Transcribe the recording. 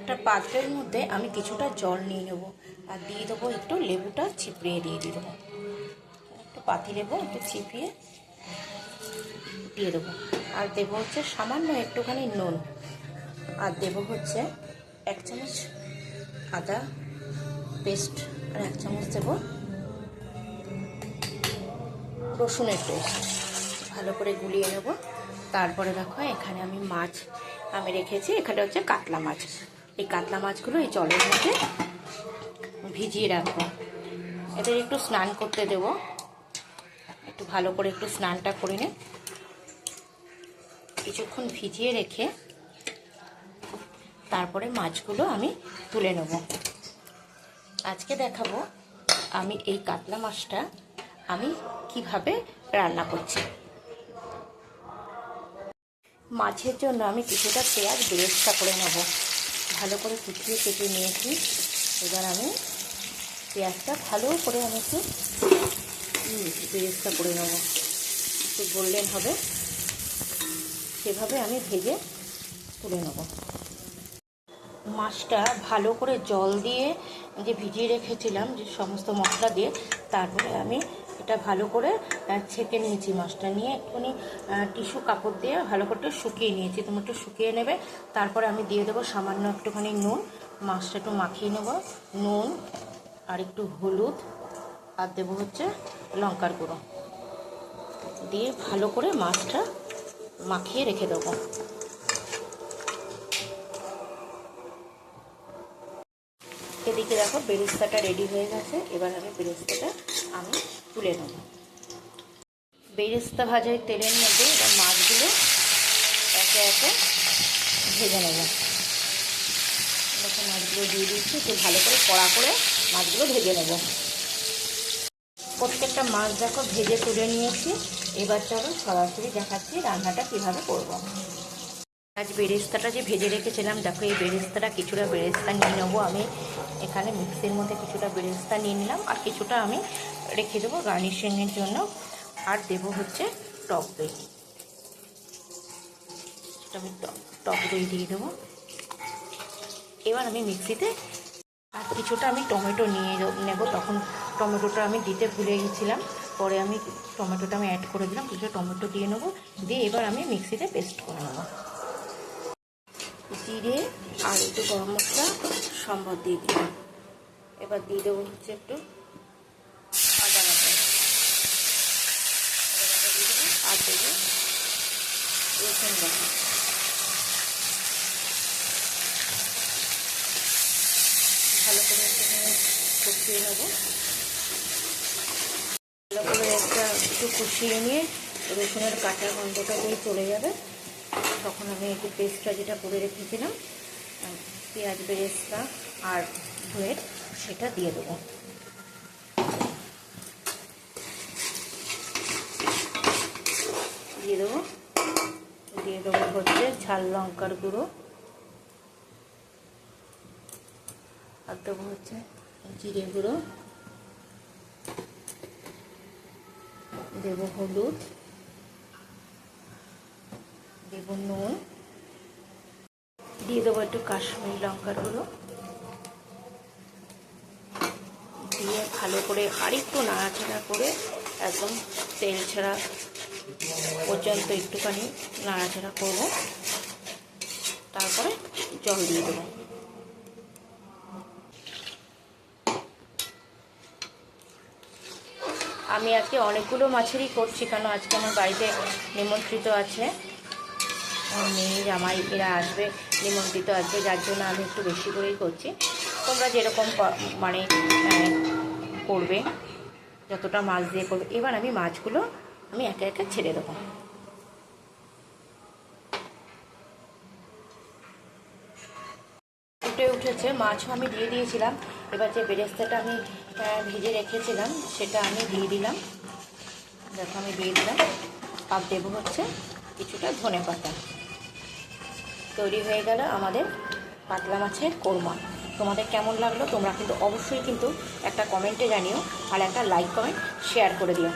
একটা পাত্রের মধ্যে আমি কিছুটা জল নিয়ে নেব আর দিয়ে দেবো একটু লেবুটা চিপড়িয়ে দিয়ে দেবো। একটু পাতি লেবু একটু চিপিয়ে দিয়ে দেবো। আর দেবো হচ্ছে সামান্য একটুখানি নুন। আর দেবো হচ্ছে 1 চামচ আদা পেস্ট আর 1 চামচ দেবো রসুনের পেস্ট। ভালো করে গুলিয়ে নেব। তারপরে দেখো এখানে আমি মাছ রেখেছি। এখানে হচ্ছে কাতলা মাছ। এই কাতলা মাছগুলো এই জলের মধ্যে ভিজিয়ে রাখবো। এদের একটু স্নান করতে দেব। একটু ভালো করে একটু স্নানটা করে নে। কিছুক্ষণ ভিজিয়ে রেখে তারপরে মাছগুলো আমি তুলে নেব। আজকে দেখাবো আমি এই কাতলা মাছটা আমি কিভাবে রান্না করছি। মাছের জন্য আমি কিছুটা পেঁয়াজ বেরেস্তা করে নেব। ভালো করে কুচিয়ে কেটে নিয়েছি। এবার আমি পেঁয়াজটা ভালো করে আমি একটু বেরেস্তা করে নেব। একটু গোল্ডেন হবে সেভাবে আমি ভেজে তুলে নেব। মাছটা ভালো করে জল দিয়ে যে ভিজিয়ে রেখেছিলাম যে সমস্ত মশলা দিয়ে, তারপরে আমি এটা ভালো করে ছেঁকে নিয়েছি। মাছটা নিয়ে একটুখানি টিস্যু কাপড় দিয়ে ভালো করে শুকিয়ে নিয়েছি। তোমরা একটু শুকিয়ে নেবে। তারপরে আমি দিয়ে দেবো সামান্য একটুখানি নুন। মাছটা একটু মাখিয়ে নেব। নুন আর একটু হলুদ আর দেবো হচ্ছে লঙ্কার গুঁড়ো দিয়ে ভালো করে মাছটা মাখিয়ে রেখে দেবো। এদিকে দেখো বেরেস্তাটা রেডি হয়ে গেছে। এবার আমি বেরেস্তাটা তুলে নেব। বেরেস্তা ভাজার তেলের মধ্যে এবার মাছগুলো একে একে ভেজে নেব। দেখো মাছগুলো দিয়ে দিচ্ছি। একটু ভালো করে কড়া করে মাছগুলো ভেজে নেব। প্রত্যেকটা মাছ দেখো ভেজে তুলে নিয়েছি। এবার চলো সরাসরি দেখাচ্ছি রান্নাটা কীভাবে করব। আজ বেরেস্তাটা যে ভেজে রেখেছিলাম, দেখো এই বেরেস্তাটা কিছুটা বেরেস্তা নিয়ে নেবো। আমি এখানে মিক্সির মধ্যে কিছুটা বেরেস্তা নিয়ে নিলাম আর কিছুটা আমি রেখে দেবো গার্নিশিংয়ের জন্য। আর দেবো হচ্ছে টক দই। সেটা আমি টক দই দিয়ে দেবো। এবার আমি মিক্সিতে আর কিছুটা আমি টমেটো নিয়ে নেব। তখন টমেটোটা আমি দিতে ভুলে গেছিলাম, পরে আমি টমেটোটা অ্যাড করে দিলাম। কিছুটা টমেটো দিয়ে নেবো। দিয়ে এবার আমি মিক্সিতে পেস্ট করে নেবো। জিরে আর একটু গরম মশলা সম্বর দিয়ে দিলাম। এবার দিয়ে দেবো হচ্ছে একটু আদা বাটা দিয়ে দেবো। আর দেবো রসুন বাটা। ভালো করে কষিয়ে নেবো। ভালো করে একটু কষিয়ে নিয়ে রসুনের কাঁচা গন্ধটা দিয়ে চলে যাবে, তখন আমি একটু পেস্টটা যেটা করে রেখেছিলাম পেঁয়াজ বেরেস্তা আর দইয়ের, সেটা দিয়ে দেবো। দিয়ে দেবো হচ্ছে ঝাল লঙ্কার গুঁড়ো। আর দেবো হচ্ছে জিরে গুঁড়ো। দেবো হলুদ, দেবো নুন, দিয়ে দেবো একটু কাশ্মীরি লঙ্কার গুঁড়ো। দিয়ে ভালো করে আরেকটু নাড়াচাড়া করে একদম তেল ছাড়া পর্যন্ত একটুখানি নাড়াচাড়া করব। তারপরে জল দিয়ে দেবো। আমি আজকে অনেকগুলো মাছেরই করছি, কারণ আজকে আমার বাড়িতে নিমন্ত্রিত আছে। মেয়ে জামাই এরা আসবে, নিমন্ত্রিত আছে, যার জন্য আমি একটু বেশি করেই করছি। তোমরা যেরকম মানে করবে, যতটা মাছ দিয়ে করবে। এবার আমি মাছগুলো একে একে ছেড়ে দেবো। ফুটে উঠেছে, মাছও আমি দিয়ে দিয়েছিলাম। এবার যে বেরেস্তাটা আমি ভেজে রেখেছিলাম সেটা আমি দিয়ে দিলাম। দেখো আমি দিয়ে দিলাম। আর দেবো হচ্ছে কিছুটা ধনে পাতা। তৈরি হয়ে গেল আমাদের পাতলা মাছের কোরমা। তোমাদের কেমন লাগলো তোমরা কিন্তু অবশ্যই কিন্তু একটা কমেন্টে জানিও, আর একটা লাইক কমেন্ট শেয়ার করে দিও।